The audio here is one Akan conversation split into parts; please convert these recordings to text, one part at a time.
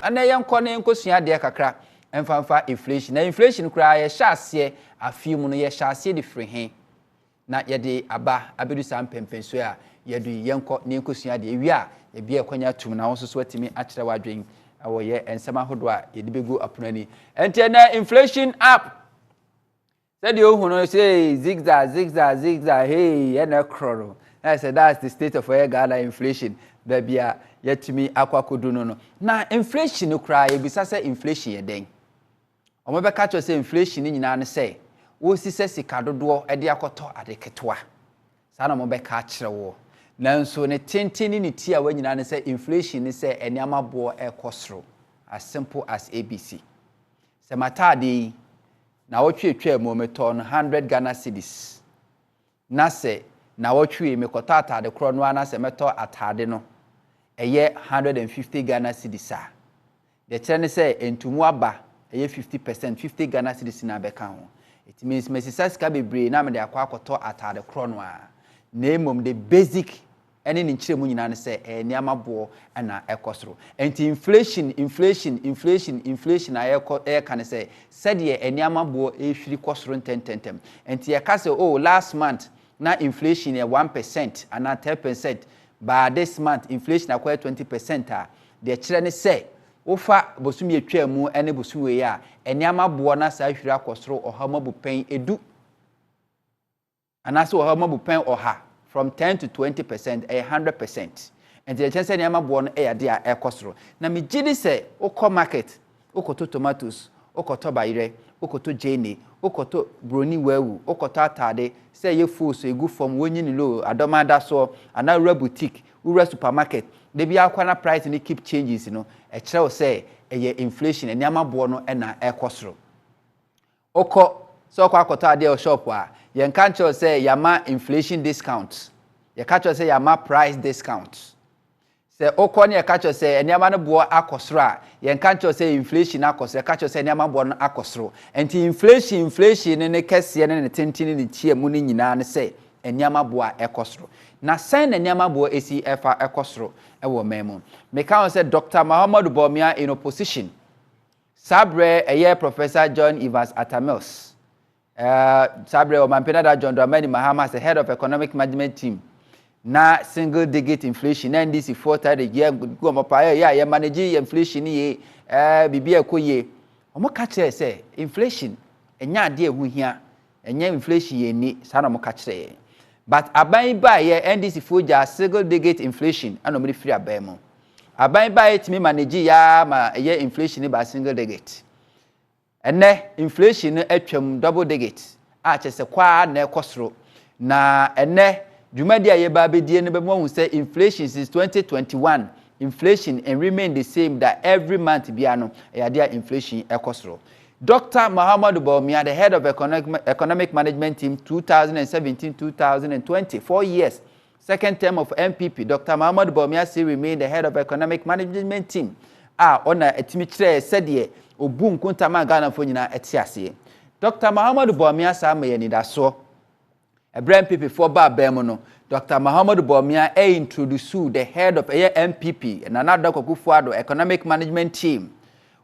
ana yenko ne nkosua de kakra emfanfa inflation na inflation kura ye hyase afie mu no ye hyase de free he na ye de aba abedu sam pempenso a ye do yenko ne nkosua de ewi a ye bia kwanya tum na wo so atimi a kire wadwen awo ye ensema hodo a ye de begu apunani enti na inflation up said you who say zigzag hey and a croro. I said that's the state of Ghana inflation baby yet to me aquacodu no now inflation no cry bisa say inflation ye den omo be catch say inflation nyina ne say wo si say sika dodo e de akoto adeketoa sa na mo be ka kire wo nanso ne tenteni ne ti a wa nyina ne say inflation ne say eniama bo e kosro as simple as ABC se matade na wotwe mu meto no 100 Ghana cedis na se na wotwe mekota atade kro no ana se meto atade no eye 150 Ghana cedis a de kire ne se entumu aba eye 50% 50 Ghana cedis na beka ho it means mesisa sika bebre na me de akoto atade kro no a na emom the basic ene ni kire mu nyina ne se eniama bo na ekosoro enti inflation aye kan se said ye eniama bo ehwiri kosoro ntententem enti ye ka se oh last month na inflation ye 1% and 10% by this month inflation akwa 20% a de kire ne se ofa bosumi etwa mu ene bosuwe ya eniama bo na sa hwiri akosoro ohamabu pen edu anase ohamabu pen oha from 10 to 20%, 100%. And the chance any born a dear air costro. Na mi jidi say, oko market, okoto tomatoes, okoto bayre, okoto jane, okoto broni wewu, okoto atade, say ye fool so good from winning low, adomada so, another boutique, ura supermarket. They be aquana price and they keep changes, you know. A child say, a inflation, and yama borno and air costro. Oko, so kwakota de shop wa. You can't just say yama inflation discounts. You can't just say yama price discounts. Say okoni you can't just say anyama no bo akosra. You can't just say inflation akosra. You can't just say anyama bo akosro. And the inflation ne kese ne tentini ne tie mu ni nyina ne say anyama bo akosro. Na sen anyama bo esi efa akosro e wo memo. Me kan say Dr. Muhammad Bawumia in opposition. Sabre eye Professor John Evans Atamils. Sabre o Mampena John Dramani Mahama as the head of economic management team. Na single digit inflation NDC 4 year go mapa ya manage inflation ye bibia ekoye. Omo ka kire say inflation enya ade ehu hia enya inflation ye ni sa na mo ka kire. But aban ba ye NDC 4 single digit inflation ana mo free aban mo. Aban ba ye timi manage ya ma ye inflation ba single digit. Ene inflation atwam double digit a chese kwa na ekosoro na ene dwumadi aye ba bedie ne be mo say inflation since 2021 inflation and remain the same that every month bia no ya dia inflation ekosoro. Dr. Muhammad Bawumia, the head of economic management team 2017-2020 4 years second term of MPP. Dr. Muhammad Bawumia still remain the head of economic management team ona etimi kire said obu nkuntama Ghana fo nyina etiase. Dr. Muhammad Bawumia sa ma yani daso Ebrahim MPP for ba bem no Dr. Muhammad Bawumia introduce the head of MPP and another Kokufuado economic management team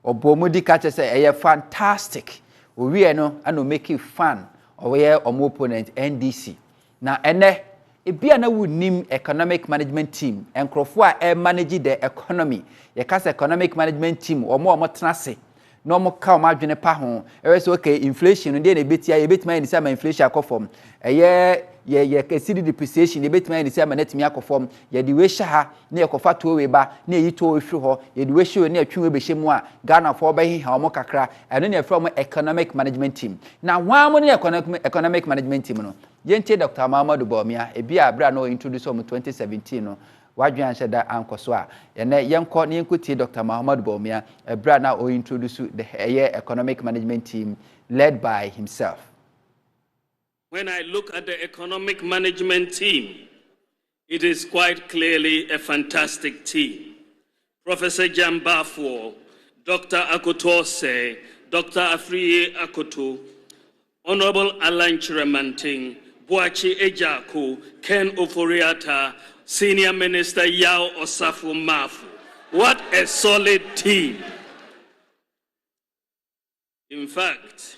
obomudi ka say fantastic we no and make it fun or we opponent NDC na ene ebia na wunim economic management team enkrofo a manage the economy ye kasa economic management team omo tenase no mo ka o madwene pa ho so okay inflation dey na betia ye betima ni say ma inflation akofom ye cedi depreciation ye betima ni say ma netimi akofom ye di we hya ha na ye kofa to we ba na yi to we firi ho ye di we hye na atwe we be hyemu a Ghana for ba hi ha omo kakra eno na from economic management team na wan mo ne economic management team no yentie Dr. Muhammad Bawumia ebia abra no introduce om 2017 no wadwan sheda ankoso a ene yenko ne yenkuti Dr. Muhammad Bawumia ebra na o introduce the economic management team led by himself. When I look at the economic management team, it is quite clearly a fantastic team. Professor Jambafo, Dr. Akotose, Dr. Afriye Akoto, Honorable Alan Chiramanting, Boachi Ejaku, Ken Oforiata, Senior Minister Yao Osafo Mafu. What a solid team. In fact,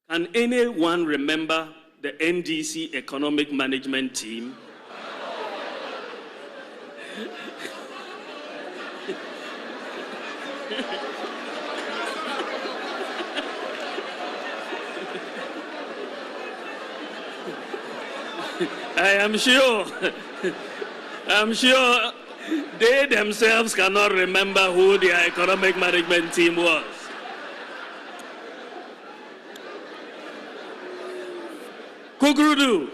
can anyone remember the NDC economic management team? I'm sure they themselves cannot remember who their economic management team was. Kukrudu.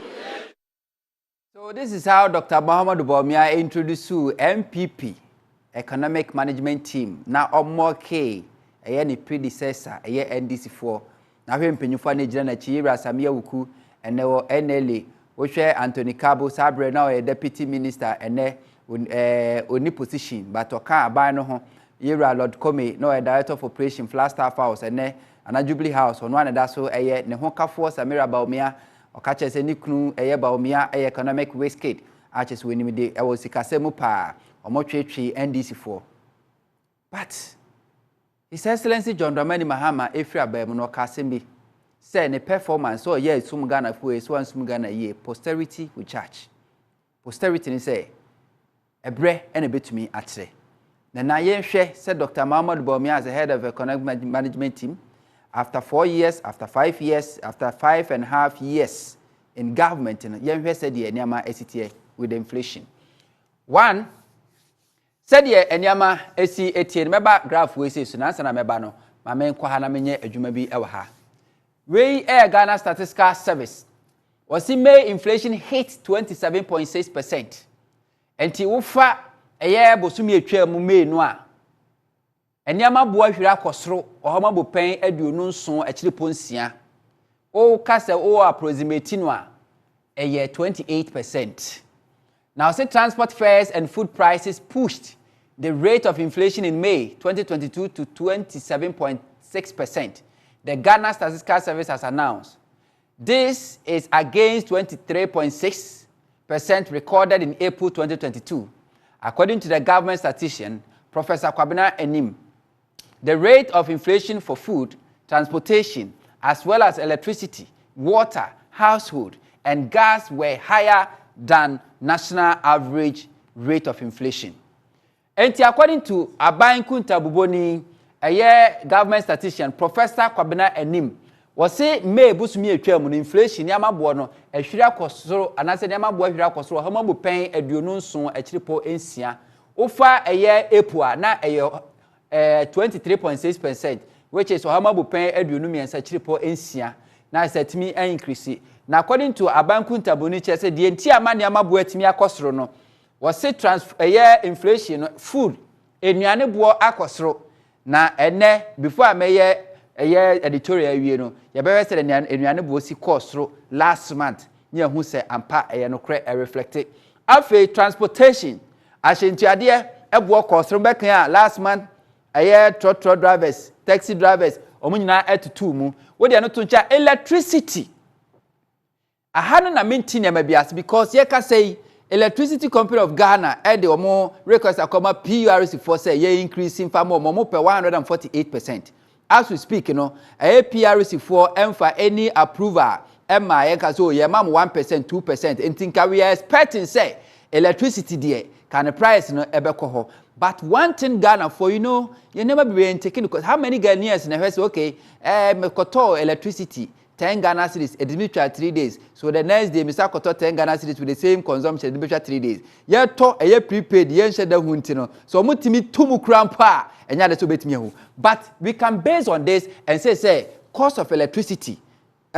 So this is how Dr. Muhammad Bawumia introduced to MPP economic management team. Now omoke any predecessor NDC4. Now we mpenyufo na gina na Chiyira Samia Wuku ene wo NLA wo hwe Anthony Kabo Sabre now a deputy minister ene oni position but oka aban no ho Yira Lord Kome no a director of operation Flagstaff House ene ana Jubilee House ono anada so ne ho kafo Samira Bawumia okache se ni kunu Bawumia economic wastegate aches we nimide e wo sikasemu pa omotwetwe NDC4 but His Excellency John Dramani Mahama efri abam no kasembi say ne performance so ye sum Ghana fu so ansum Ghana ye posterity we charge posterity ni say ebre ene betumi atre na ye hwe say Dr. Muhammad Bawumia as the head of economic management team after 4 years after 5 years after 5.5 years in government ye hwe say the niama esitie with the inflation one said ye enyama esi etie meba graph we say so na na meba no ma men kwa ha na menye adwuma bi ewa ha we Ghana Statistical Service was May inflation hit 27.6%. Enti wofa bosumi etwa mu May no a enyama boa hwira akosoro ohoma bopen aduonu nso akiri ponsia o kasa o approximate no a 28%. Now, say transport fares and food prices pushed the rate of inflation in May 2022 to 27.6%. The Ghana Statistical Service has announced. This is against 23.6% recorded in April 2022. According to the government statistician, Professor Kwabena Enim, the rate of inflation for food, transportation, as well as electricity, water, household, and gas were higher than national average rate of inflation. And according to Aban Kunta-Buboni, a government statistician, Professor Kwabena Enim, was say May busumi etwa inflation yama bo no ehwira kosoro anase yama bo ehwira kosoro hama bo pen aduonu nson akiripo ensia ofa April na 23.6%, which is hama bo pen aduonu miensa akiripo ensia na setimi increase. Now, according to Abanku Ntabuni, said the entire money amabu etimi akosoro no was say inflation food enuane bo akosoro na ene before ameye editorial wie no ye be say enuane bo si kosoro last month ne hu say ampa no kre reflect afi transportation ahyentuade ebo kosoro bekan last month trotro drivers taxi drivers omunyina etutu mu wo de no to ncha electricity ahano na maintain amabias because ye ka say Electricity Company of Ghana the omo request akoma PRC for say ye increasing far more per 148%. As we speak, PRC for for any approval MI so ye mam 1%, 2%. And think we are expecting say electricity there can price ebeko. But one thing Ghana for you never be taken because how many Ghanaians in say okay me koto electricity 10 Ghana cedis, it is 3 days. So the next day, Mr. Koto 10 Ghana cedis with the same consumption, it 3 days. Ye to a prepaid, ye shed the huntino. So mutimi tumu crampa, and yada to bet me. But we can base on this and say, cost of electricity.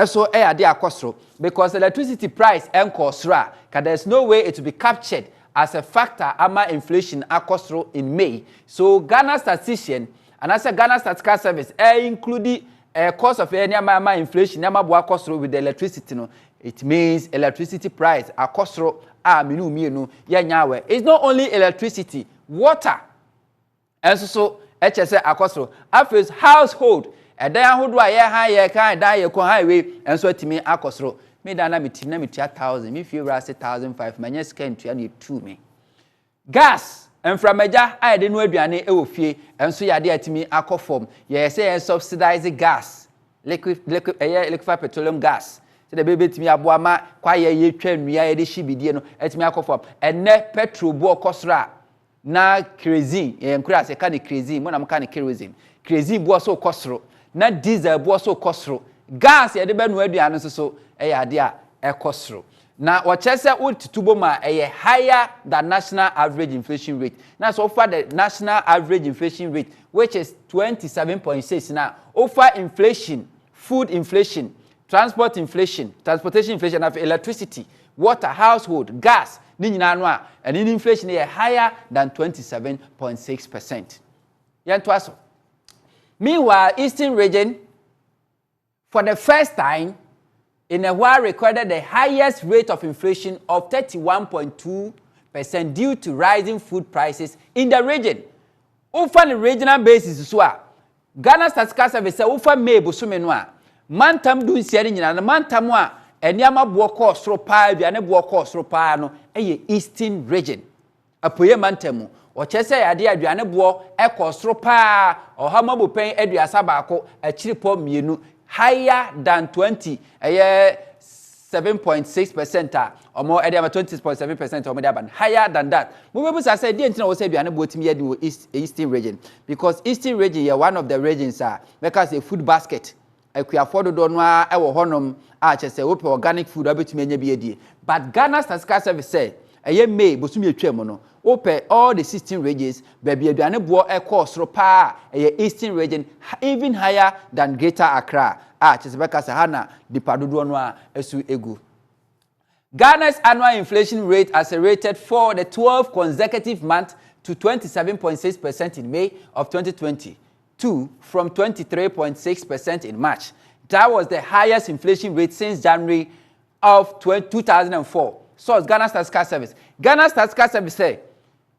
So air dia costro because electricity price and cost ra. Because there's no way it will be captured as a factor ama inflation acostro in May. So Ghana statistician and as a Ghana Statistical Service, including cost of any inflation, with the electricity, it means electricity price, a cost it's not only electricity, water, and so HSA a cost after household, a day who do high kind highway, and so to me a cost me dana me 1,000, if you rase 1,500, my yes can to 2 me. Gas, Enframaja a de no aduane e wo fie enso yade atimi akofom ye say en subsidize gas liquefied petroleum gas so the baby timi aboa ma kwaye ye twa nnua ye de hibidie no atimi akofom enne petrol bo okosra na kerosene ye nkura se ka ne kerosene mo na mo ka ne kerosene bo so okosro na diesel bo so okosro gas ye de be no aduane so ade a ekosro. Now, what I say, a higher than national average inflation rate. Now, so far the national average inflation rate, which is 27.6 now, over inflation, food inflation, transportation inflation of electricity, water, household, gas, and in inflation is higher than 27.6%. Meanwhile, Eastern region, for the first time, in a while recorded the highest rate of inflation of 31.2% due to rising food prices in the region. Over the regional basis, Ghana Statistical Service over May bosume no a mantam du nsiare nyina na mantam a eniama bo ko soro paa aduane bo ko soro paa no eye Eastern region. Apoye mantamu o chese yade aduane bo e ko soro paa ohama bo pen aduasa baako akiripo mienu higher than 7.6% or more, 26.7% or more, higher than that. We say the was say the Eastern region because Eastern region is one of the regions because a food basket. If we afford to know our honum, say organic food, but Ghana Statistical Service say a year May, Bosumi Tremono. Open all the 16 regions, baby, aduane bo cost pa Eastern region even higher than Greater Accra. Chisebeka Sahana, the Paduduanwa Esu Egu. Ghana's annual inflation rate accelerated for the 12th consecutive month to 27.6% in May of 2022 from 23.6% in March. That was the highest inflation rate since January of 2004. Source Ghana Statistical Service. Ghana Statistical Service say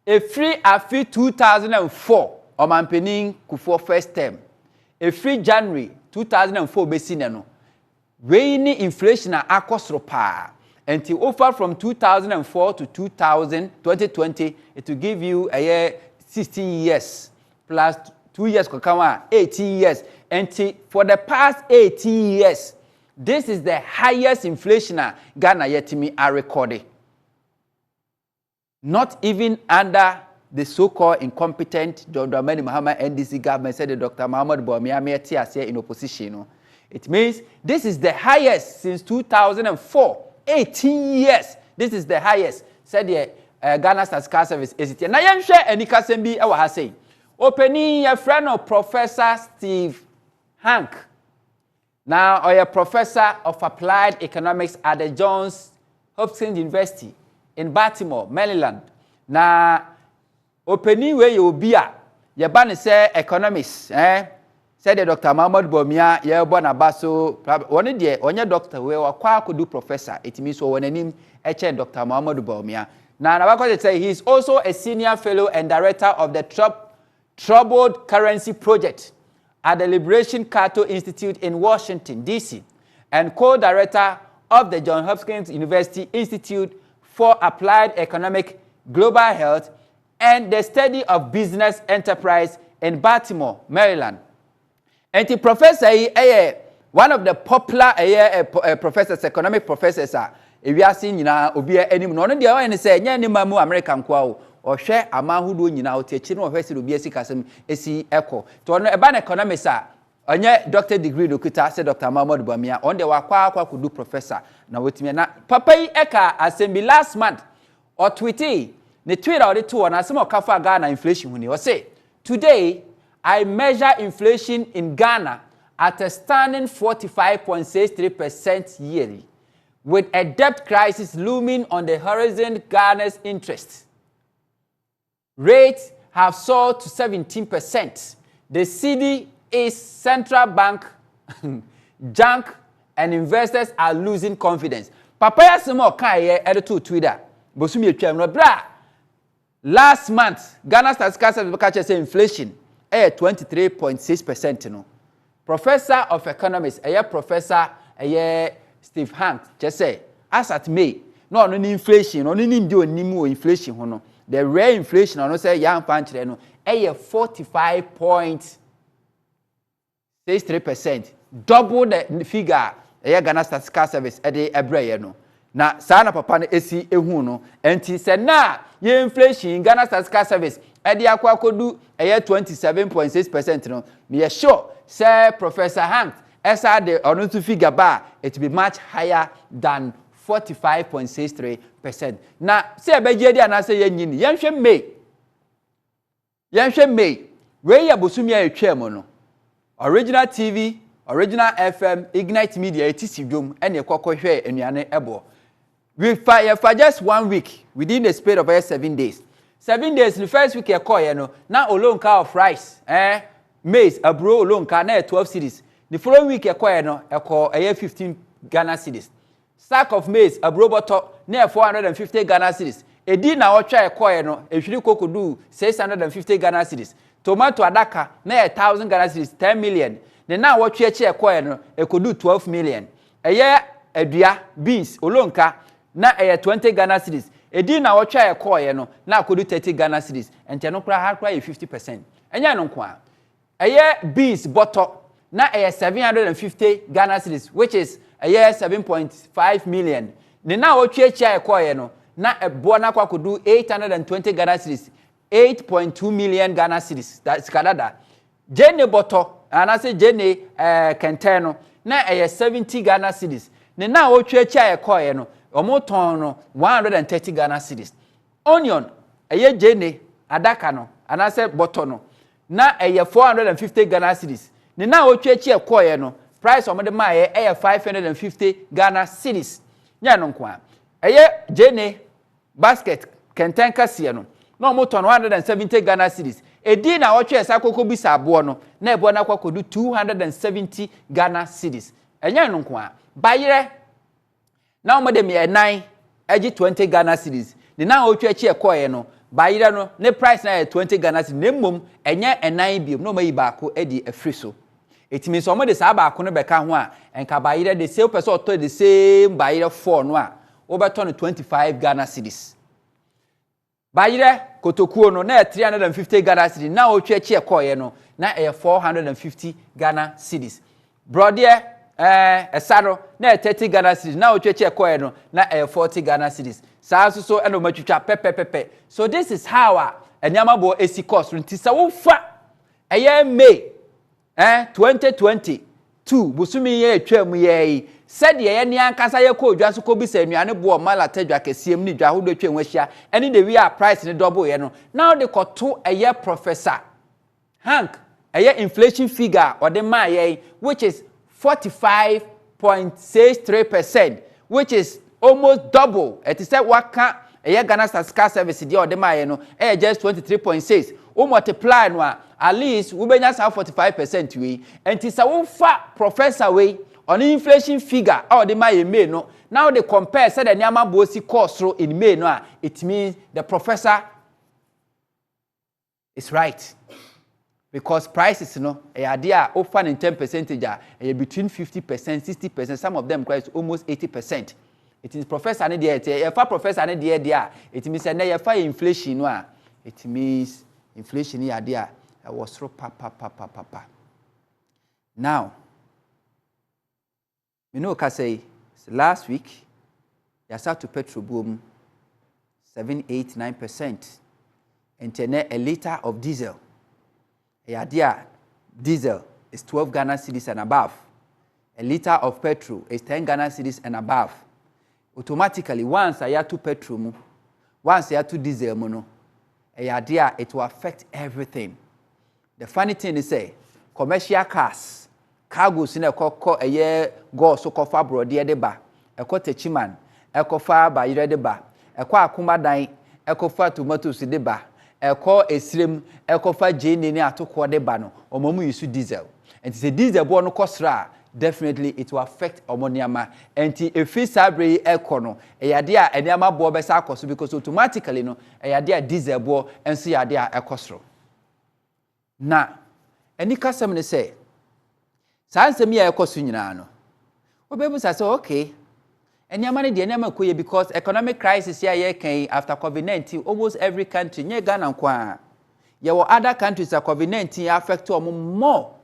a free 2004 Omanpening Kufuor first term. A free January 2004 besine no. Rainy inflation akosro pa. Until over from 2004 to 2020, it will give you a year 16 years plus 2 years kokawa 18 years. Until for the past 18 years, this is the highest inflation Ghana yetimi are recorded. Not even under the so-called incompetent John Dramani Mahama NDC government, said Dr. Muhammad Bawumia in opposition. It means this is the highest since 2004. 18 years. This is the highest, said the Ghana Statistical Service. Now, you share any Kasembi, I was saying. Opening a friend of Professor Steve Hank. Now, I am a professor of applied economics at the Johns Hopkins University in Baltimore, Maryland. Now, opening where you be at, you ban say economists, said the Dr. Muhammad Bawumia, you born a basso, one day, on your doctor, we were quite could do professor. It means when a name, Dr. Muhammad Bawumia. Now, I'm going to say he's also a senior fellow and director of the Troubled Currency Project at the Liberation Cato Institute in Washington, D.C., and co-director of the Johns Hopkins University Institute for Applied Economic Global Health and the Study of Business Enterprise in Baltimore, Maryland. And the professor, one of the popular professors, economic professors, if you are seeing any no they are say nya ni mamu American kwa o hwe amahudo nyina o techi no hwe se obi esikasem esi eko to no eba na economics onye doctor degree dokuta say Dr. Muhammad Bawumia on the wakwa kudu professor na wetimi na papa yi eka assembly last month or tweety ne tweet or the two na asem okafa Ghana inflation huni o say today I measure inflation in Ghana at a stunning 45.63% yearly, with a debt crisis looming on the horizon. Ghana's interest rates have soared to 17%. The cedi is central bank junk, and investors are losing confidence. Papaya Simo Kaye editor Twitter. Bosumi bra. Last month, Ghana Statistical Service say inflation 23.6%. No. Professor of Economics, Professor Steve Hank, just say, as at May, no inflation, no inflation, the real inflation ono say yan panchire no 45.63%, double the figure Ghana Statistical Service ede ebreye no. Na sana papa no esi ehu no enti se na ye inflation Ghana Statistical Service ede akwakodu 27.6% no me sure say Professor Hank esa de ono to figure ba it be much higher than 45.63%. Na se ebeje dia na se yanyini yenhwe May we ya bosumi atwam no Original TV, Original FM, Ignite Media etisi dwom ene kokohwe enuane ebo. We for just 1 week within the space of 7 days. 7 days the first week ekoye no na olonka of rice maize abro olonka na 12 cedis. The following week ekoye no eko 15 Ghana cedis. Sack of maize abro bottle na 450 Ghana cedis. Edi na otwa ekoye no ehwiri kokodu 650 Ghana cedis. Tomato adaka na 1000 Ghana cedis, 10 million. Ne na wotwe eche ekoye no ekodu 12 million. Eye adua beans olonka na 20 Ghana cedis. Edi na wotwa ekoye no na akodu 30 Ghana cedis. Ente no kra ha kra 50%. Enya no nko a. Eye beans bottle na 750 Ghana cedis, which is 7.5 million. Ne na wotwe eche ekoye no na ebo na kwakodu 820 Ghana cedis, 8.2 million Ghana cedis. That's Canada. Jene bottle anase jene kenteno na 70 Ghana cedis. Ne na wotwe eche ekoye no omoton no 130 Ghana cedis. Onion jene adaka no anase bottle no na 450 Ghana cedis. Ne na wotwe eche ekoye no price omode ma 550 Ghana cedis. Nya no kwa jene basket kenten kase no na omoton 170 Ghana cedis. Edi na wotwe esa kokko bisa abo no na ebo na kwakodu 270 Ghana cedis. Enya no kwa bayire na omode me enan agi 20 Ghana cedis. Ni na wotwe echi ekoye no bayire no ne price na 20 Ghana cedis. Ne mom enye enan biom no mayi baako edi afri so. It means omode sa baako no beka ho a enka bayire the same person oto the same bayire 4 no a obeto no 25 Ghana cedis. Bayire kotokuo no na 350 Ghana cedis. Na wotwe echi ekoye no na 450 Ghana cedis. Brother esaro na 30 Ghana cedis. Na wotwe echi ekoye no na 40 Ghana cedis. Saa so eno matwitwa pepe. So this is how enyama bo esi cost ntisa wo fa May 2022 busumi ye atwam ye said ye ne ankasa ye ko odwa so ko bisa anuane bo mala tadwa kesiem ni dwa hodo twem ahia ene de we price ne double ye no now they koto Professor Hank inflation figure or the ma ye which is 45.63%, which is almost double. It is waka Ghana Statistical Service or the ma ye no just 23.6. Multiply no at least we be just 45% we and it's a fa professor way on inflation figure or the May no. Now they compare said the Nyama Bosi cost through in May no. It means the professor is right. Because prices they are often in 10% between 50%, 60%, some of them quite almost 80%. It is professor and the professor and the it means that inflation no. It means inflation here there was through pa. Now, you know, I say last week, you start to petrol boom 7, 8, 9%. And then a liter of diesel. Diesel is 12 Ghana cedis and above. A liter of petrol is 10 Ghana cedis and above. Automatically, once I have to petrol, once I have to diesel, it will affect everything. The funny thing is, commercial cars, cargoes in a go so kofa brody deba, a techiman, a kofa by deba, a kwa kumadan, a kofa tomatoes deba, a call a slim, a kofa jane near to quadebano, or momu use diesel. And it's a diesel born costra. Definitely it will affect ammonium and if it's sabre econo a idea and yama bo besa cost because automatically no a idea diesel bo and see idea ecostro. Now any customer say sans me ecosunyana no. Obebus say okay And yamani the enema koye because economic crisis here can after COVID-19 almost every country nye Ghana kwa. There were other countries that COVID-19 affect more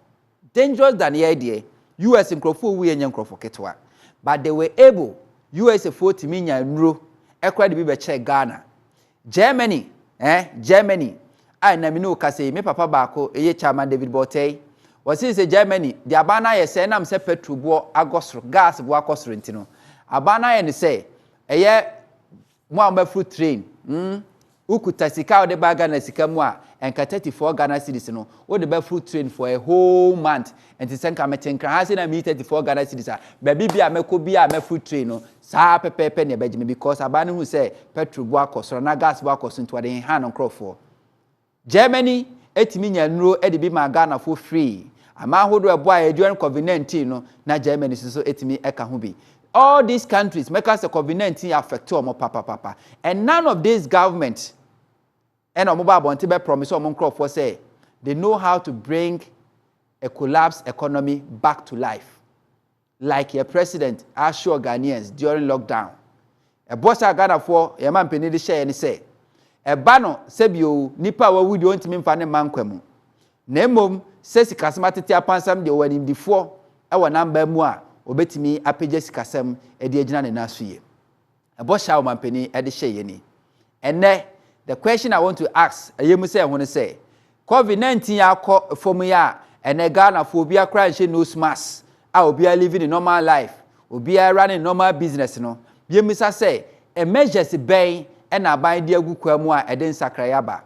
dangerous than here there. US in Crawford we and Crawford ketwa. But they were able US 40 million euro ekwa de be check Ghana. Germany, Germany. I na me no kase me papa baako eye chairman David Botey. Was say Germany, the abana ye say nam say petrol bo agosro, gas bo akosro ntino. Abana ye ne say eye mo am fruit train. Ukuta sika o de ba Ghana sika mu a enka 34 Ghana cedis no. O de be fruit train for a whole month. And ti senka metenkra ha say na me 34 Ghana cedis a. Baby bia meko bia me fruit train no. Saa pepepe ne beji me because abana hu say petrol bo akosro na gas bo akosro nto de han on crofo. Germany etimi nya nro e de bi ma Ghana for free. Ama hodo ebo a during COVID-19 no na Germany so etimi eka ho bi. All these countries make us the COVID-19 affect omo papa. And none of these governments and omo ba bonte be promise omo crop say they know how to bring a collapsed economy back to life. Like your president assure Ghanaians during lockdown. A boss Ghana for your man penny share and say e ba no sebio nipa wa wudi ontimi mfa ne mankwam na emom sesi kasama tete apansam de wanim difo e wa namba mu a obetimi apegye sikasam e de agina ne nasuye e bo sha o mampani e de hye ni ene the question I want to ask ayemu say ho ne say COVID-19 akọ fom ya ene Ghana fo obi akra hye nose mask a obi are living a normal life obi are running normal business no yemisa say a measures ben and a bind the Gukwa and then Sakrayaba.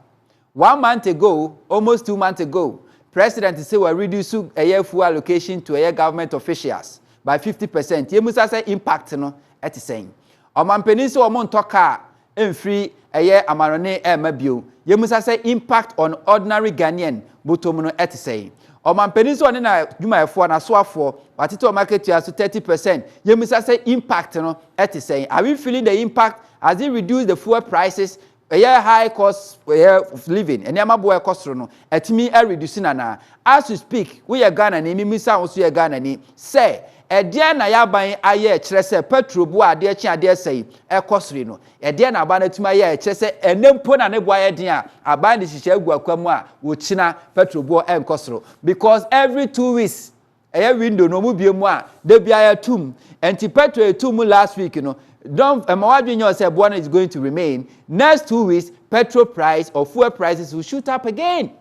1 month ago, almost 2 months ago, President said we're reducing a year full allocation to a year government officials by 50%. You must say impact no at the same. Oman Peninsula or Montoka and free a year Amarone Mabio. You must say impact on ordinary Ghanaian Butomono at the same. Oman Peninsula in a Juma for and a swap for, but it will market to 30%. You must say impact no at the same. Are we feeling the impact? As it reduce the fuel prices, a year high cost of living, and Yamaboy cost no, at me a reducing ana. As you speak, we are Ghana, and Misa also a Ghana, say, a dear Nayabai a year, Tresse, petrol, bois, dear chan, dear say, a cost reno, a dear Nabana to my year, Tresse, and then put an eboy dear, a band is Shagua Quamwa, with China, petrol, bois, and costro. Because every 2 weeks, a year window, no mubiumwa, there be a tomb, and to petrol a tomb last week, you know. Don't imagine say one is going to remain. Next 2 weeks, petrol price or fuel prices will shoot up again.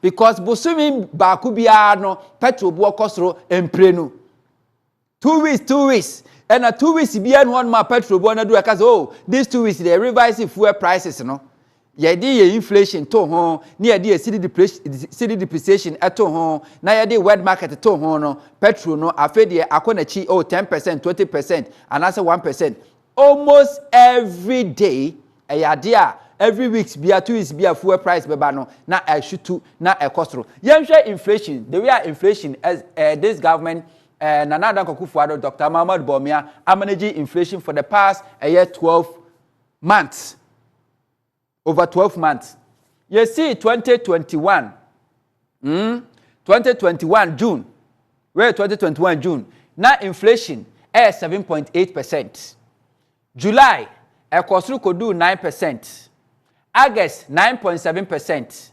Because Bosumi Bakubia no petrol bo kosro emprenu. 2 weeks. And a 2 weeks beyond 1 more petrol bo na do because oh, these 2 weeks they revise fuel prices no. Ye inflation to ho, near the city depreciation at ho, na ye word market to ho no, petrol no, afedi akonachi 10%, 20%, and answer 1%. Almost every day, every week be a 2 weeks be a fuel price beba no, na a shoot na a costro. Yen share inflation, the way inflation as this government Nana Danko Dr. Mahmoud Bawumia are managing inflation for the past 12 months. Over 12 months. You see 2021. 2021 June. Where 2021 June. Now inflation is 7.8%. July, a cost could do 9%. August 9.7%.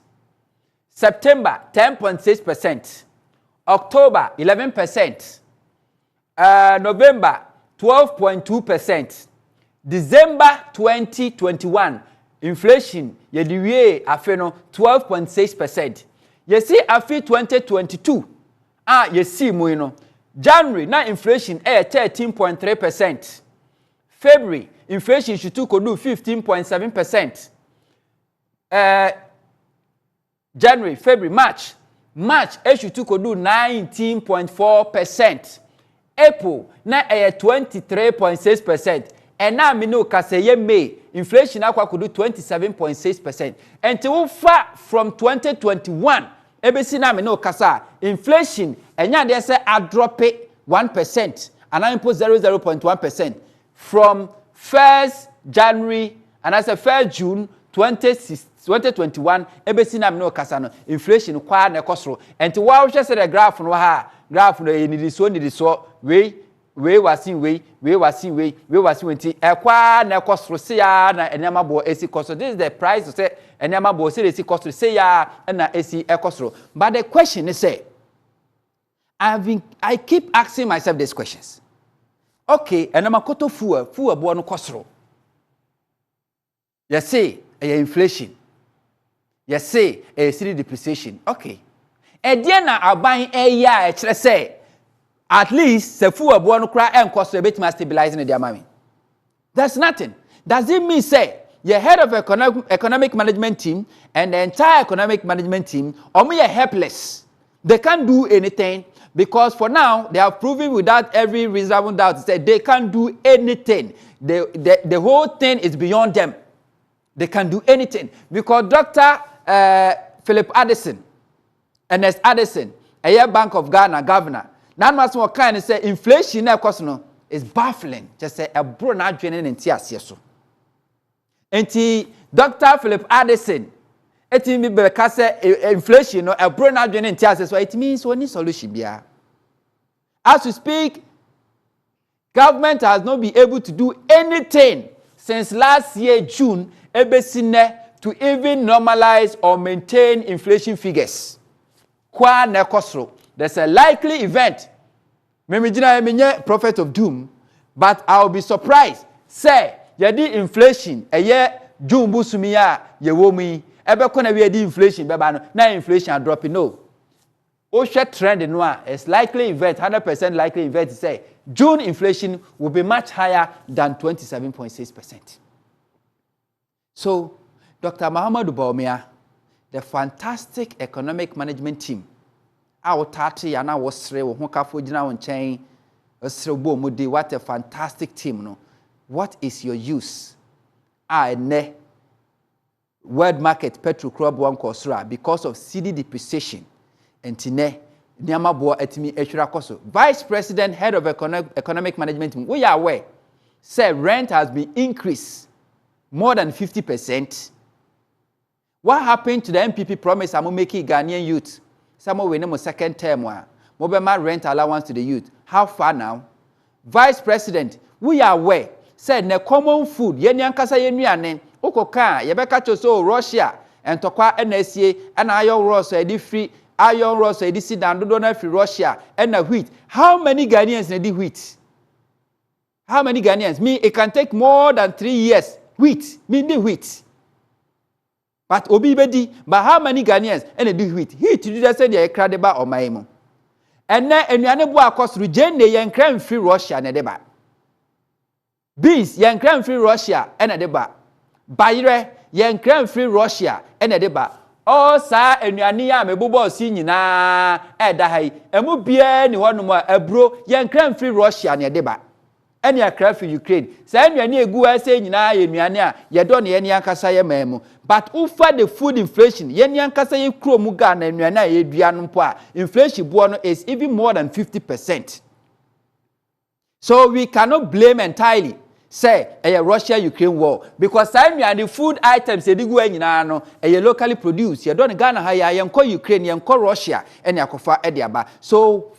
September 10.6%. October 11%. November 12.2%. December 2021. Inflation, ye diwie afeno 12.6%. Ye see afi 2022. Ye see mo no. January na inflation 13.3%. February inflation should do 15.7%. January, February, March should do 19.4%. April na 23.6%. And now me know kaseye May inflation akwa could do 27.6%. Until far from 2021, ebesi na me know kasa inflation enya dey say a drop it 1% and I impose 0.1% from 1st January and I say 1st June 2021 ebesi na me know kasa no inflation kwa na ekosoro. Until wa hwe say the graph no ha graph no ni so we we was in we was in ti ekwa na ekosoro se ya na enema bo esi kosoro. This is the price to say enema bo se esi kosoro se ya na esi ekosoro. But the question is say I keep asking myself these questions. Okay, enema koto fuel bo no kosoro. You say inflation. You say city depreciation. Okay. E dia na aban ya e kire say at least se fu abo no kra enkoso e betima stabilizing the amami. That's nothing. Does it mean say your head of economic management team and the entire economic management team are helpless? They can't do anything because for now they have proven without every reasonable doubt that they can't do anything. The whole thing is beyond them. They can do anything because Dr. Philip Addison, Ernest Addison, a Bank of Ghana governor. Now, much more kind of say inflation is baffling. Just say a brona training in TSS. And Dr. Philip Addison, it means because inflation a brona training in TSS. So it means one solution. As we speak, government has not been able to do anything since last year June, to even normalize or maintain inflation figures. Kwa nekosro. There's a likely event. Maybe I'm prophet of doom, but I'll be surprised. Say, yadi inflation, a year June busumia, ye womi, ebe kona we di inflation, beba na inflation are dropping. No. Osha trend in one is likely event, 100% likely event to say June inflation will be much higher than 27.6%. So, Dr. Mahamadou Bawumia, the fantastic economic management team, our tati and our sre wo kafo gina won chen sre bo mudi, what a fantastic team no. What is your use? Ne world market petrol crop one kosra because of CD depreciation entine niama bo atimi ehwira koso. Vice President, head of economic management team, we are aware say rent has been increased more than 50%. What happened to the MPP promise I'm making Ghanaian youth? Some we know second term one. Mobile rent allowance to the youth. How far now? Vice President, we are aware. Said ne common food. Yeni ankasa yenu ane. Okoka yebeka choso Russia and tokwa NSA and iron rods edi free iron rods edi sit down do na free Russia and the wheat. How many Ghanaians need wheat? How many Ghanaians? Me, it can take more than 3 years. Wheat, me need wheat. But obi bedi, but how many Ghanaians and do wheat? He to just say they credible or my emo. And then enuane bo akosru jenne yen kran free Russia na deba. Beans yen kran free Russia na deba. Bayre yen kran free Russia na deba. O sa enuane ya mebobo si nyina da hai. Emu bia ni hono abro yen kran free Russia na deba. Any aircraft for Ukraine. Say any egu say nyina ye nuane a ye do ne ye ankasa ye memu. But over the food inflation, ye ankasa ye kro mu ga na nuane a ye dua no mpo a inflation bo no is even more than 50%. So we cannot blame entirely say a Russia-Ukraine war because the food items ye digu nyina no ye locally produced. Ye do ne Ghana ha ye enko Ukraine ye enko Russia and yakofa e aba. So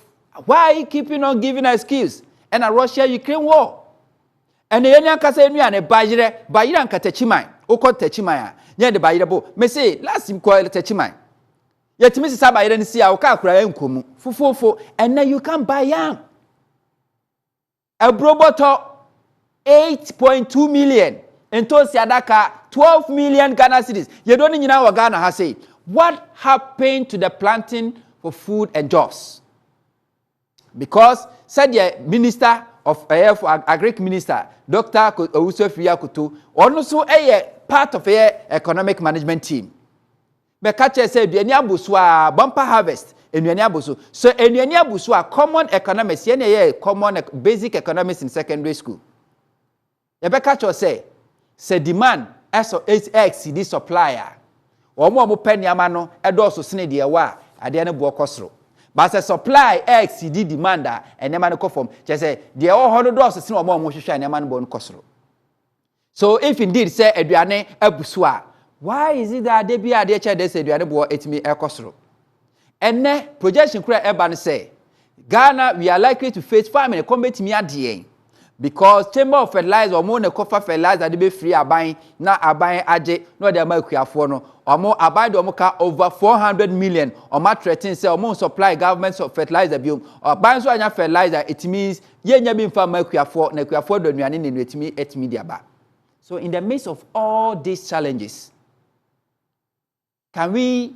why keeping on giving excuse? And a Russia-Ukraine war. And the Yenya Kasa and Bayre and Katechimai, Oko Techimaya, near the Bayrabo. May say, last him call Techimai. Yet Mrs. Sabai didn't see our car cry and Fufu, and now you can buy yam. A broboto 8.2 million, and Tosiadaka 12 million Ghana cities. You don't need our Ghana has said. What happened to the planting for food and jobs? Because said the Minister of Agric Minister, Dr. Owusu Kutu, also a part of the economic management team. Bekache said, "Enya buswa bumper harvest in enya busu." So enya buswa common economics, enya common basic economics in secondary school. Bekache say demand as exceed supplier. Omo penny amano edoso sene de wa ade ne bo kosro. But the supply exceed demand and neman conform. Just say the $100 is no more motion and neman bon cosro. So if indeed say Adriane Ebuswa, why is it that they be a dear child they say Adriane bo etimi e cosro? And ne projection cry eban say Ghana, we are likely to face famine. Because Chamber of Fertilizer or more coffer fertilizer they be free abine na abine aje no dey ma kuafo no omo abide omo ka over 400 million omo threaten say omo supply government of fertilizer biom abine so anya fertilizer it means ye nya bi mfa ma kuafo na kuafo do nuane ne etimi dia ba. So in the midst of all these challenges, can we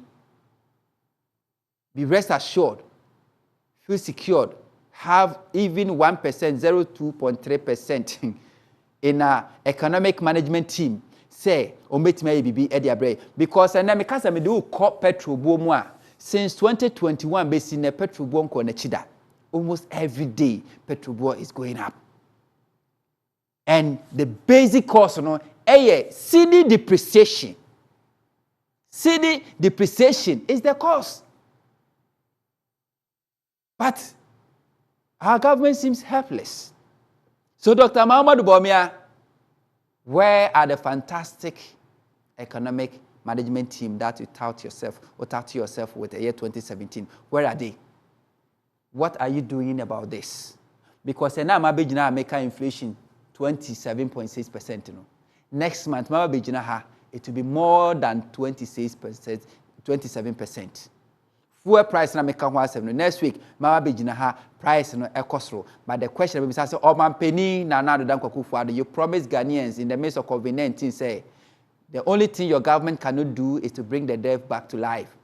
be rest assured, feel secured, have even 1%, 0.2% in our economic management team, say, because and because I do call petrol boom since 2021, based in a petrol boom konechida. Almost every day, petrol boom is going up. And the basic cost, CD depreciation. CD depreciation is the cost. But our government seems helpless. So, Dr. Mahamudu Bawumia, where are the fantastic economic management team that you tout yourself with the year 2017? Where are they? What are you doing about this? Because now Mabejina American inflation 27.6%. Next month, Mabejina it will be more than 26%, 27%. Fuel price na make next week Mabejina price no ekosro. But the question will be say Omanpeni na Nana Dankwa you promised Ghanaians in the midst of COVID-19 say the only thing your government cannot do is to bring the deaf back to life.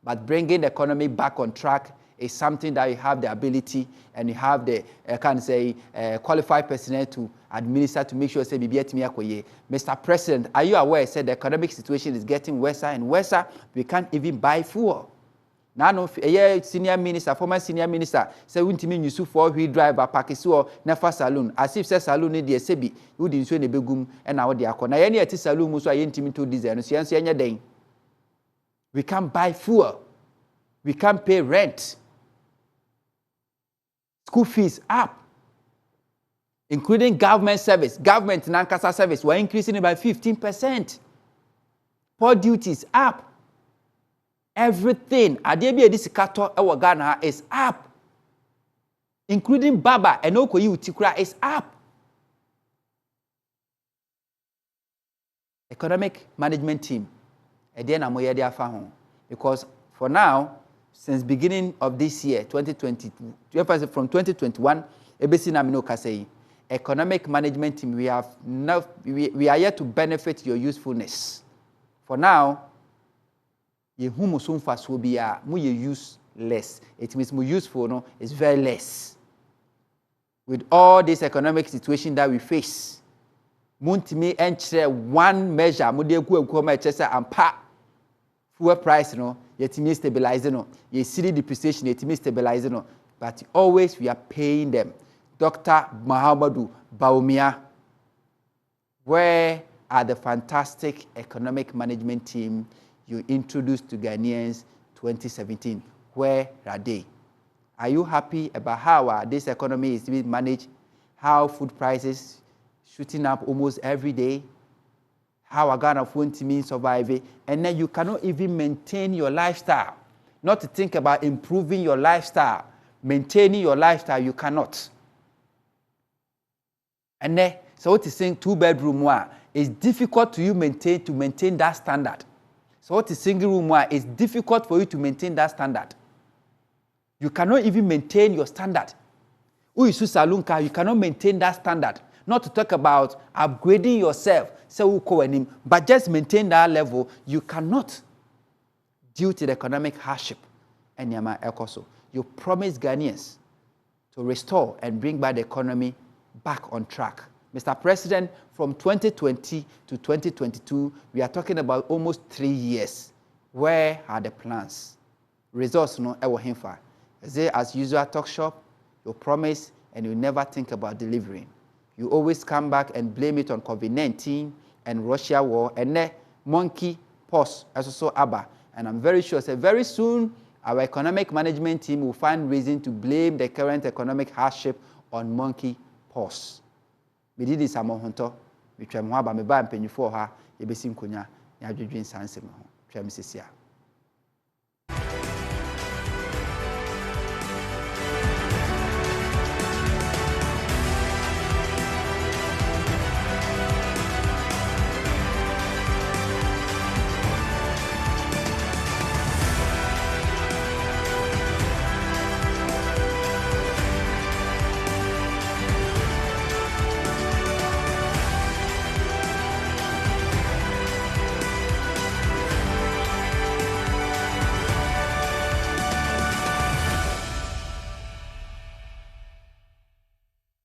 But bringing the economy back on track is something that you have the ability and you have the qualified personnel to administer to make sure say Mr. President, are you aware said the economic situation is getting worse and worse? We can't even buy fuel. Now, a senior minister, former senior minister, say we need use four-wheel driver Pakistan never saloon. As if say saloon need the sebi, you didn't show the begum and now they are corner. Any at saloon muso intimate to design. We can't buy fuel. We can't pay rent. School fees up, including government service. Government Nankasa service were increasing it by 15%. Port duties up. Everything Adebi Edisikato Ewa Ghana is up, including Baba and Okoyi Utikura is up. Economic management team, because for now, since beginning of this year, 2020, from 2021, economic management team, we are yet to benefit your usefulness. For now, ye humu sumfa so bia mu ye use less. It means more useful no is very less. With all this economic situation that we face, muntimi enchre one measure mu de ku ma chese ampa fuel price no yetimi stabilize no ye cedi depreciation yetimi stabilize no, but always we are paying them. Dr. Mahamudu Bawumia, where are the fantastic economic management team you introduced to Ghanaians 2017? Where are they? Are you happy about how this economy is being managed? How food prices shooting up almost every day? How a Ghana phone team surviving? And then you cannot even maintain your lifestyle. Not to think about improving your lifestyle. Maintaining your lifestyle, you cannot. And then, so what is saying 2-bedroom it's difficult to maintain that standard. So what is single room it's difficult for you to maintain that standard. You cannot even maintain your standard. You cannot maintain that standard. Not to talk about upgrading yourself, but just maintain that level. You cannot, due to the economic hardship. And you promised Ghanaians to restore and bring back the economy back on track. Mr. President, from 2020 to 2022, we are talking about almost 3 years. Where are the plans? Results no ever hinfa. As usual talk shop, you promise and you never think about delivering. You always come back and blame it on COVID-19 and Russia war and then monkey pox also ABBA. And I'm very sure very soon our economic management team will find reason to blame the current economic hardship on monkey pox. Me did this among hunter, which I'm about me by and penny for her, a basin kunya, ya judging sans him.